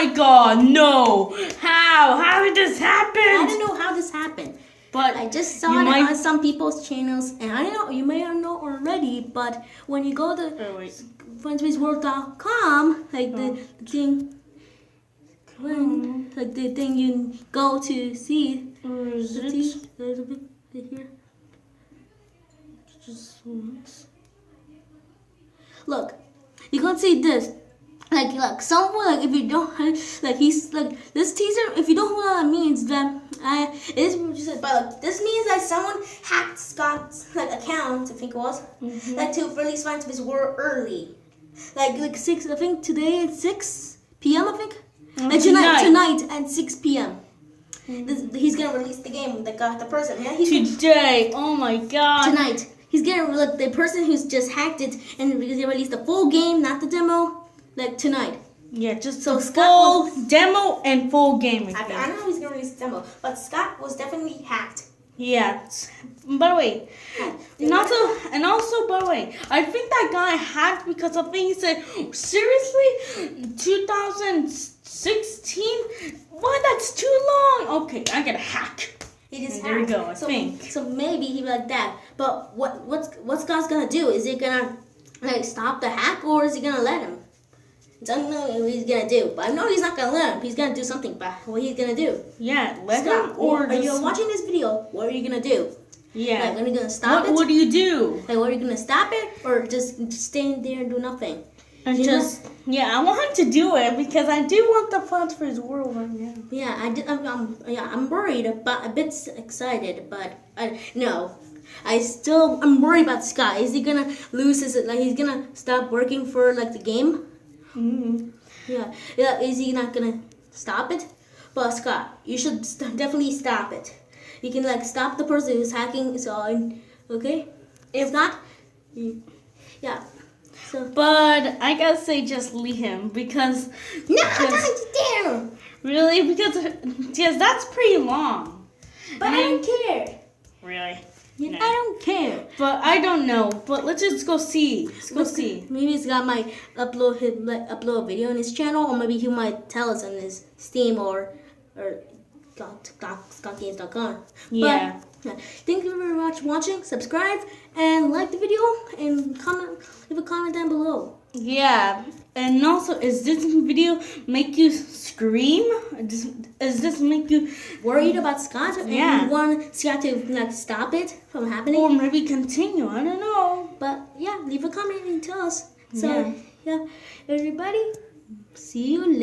my God, no! How did this happen? I don't know how this happened. But I just saw it on some people's channels, and I don't know, you may not know already, but when you go to FriendsWithWorld.com, like the thing, like the thing you go to see, Or is the it tea, a little bit here. just once? Look, you can see this. Like someone, like if you don't, like he's like this teaser. If you don't know what that means, then it is what you said. But like, this means that someone hacked Scott's like account. I think it was like to release Friends of his World early, like 6. I think today at 6 p.m. I think like tonight at 6 p.m. He's gonna release the game. The person, yeah, Today. Oh my God. Tonight he's gonna like the person who's just hacked it, and he's gonna release the full game, not the demo. Like tonight. Yeah, just so full demo and full game. I don't know if he's gonna release the demo, but Scott was definitely hacked. Yeah. By the way, and also by the way, I think that guy hacked because I think he said, seriously, 2016? What? That's too long. Okay, I gotta hack. He just there we go. I so, think. So maybe he like that. But what's Scott's gonna do? Is he gonna like stop the hack, or is he gonna let him? I don't know what he's gonna do, but I know he's not gonna let him. He's gonna do something. But what he's gonna do? Yeah, let Scott, him. Or are you watching this video? What are you gonna do? Yeah. Like, are you gonna stop it? What do you do? Like, are you gonna stop it, or just stand there and do nothing? And I want him to do it because I do want the funds for his world right now. Yeah, I'm worried, but a bit excited, but no. I'm worried about Scott. Is he gonna lose his, like, he's gonna stop working for, like, the game? Mm-hmm. Yeah. Is he not gonna stop it? But Scott, you should definitely stop it. You can, like, stop the person who's hacking, okay? If not, yeah. So. But I gotta say, just leave him because. No, damn. Really? Because that's pretty long. But I don't care. Really? Yeah, no. I don't care. But I don't know. But let's just go see. See. Maybe he's got my upload a video on his channel, or maybe he might tell us on his Steam or ScottGames.com. Yeah. But, thank you very much for watching. Subscribe and like the video and leave a comment down below. Yeah. And also, is this video make you scream? Does this make you worried about Scott? And you want Scott to like stop it from happening? Or maybe continue. I don't know. But yeah, leave a comment and tell us. So yeah everybody, see you later.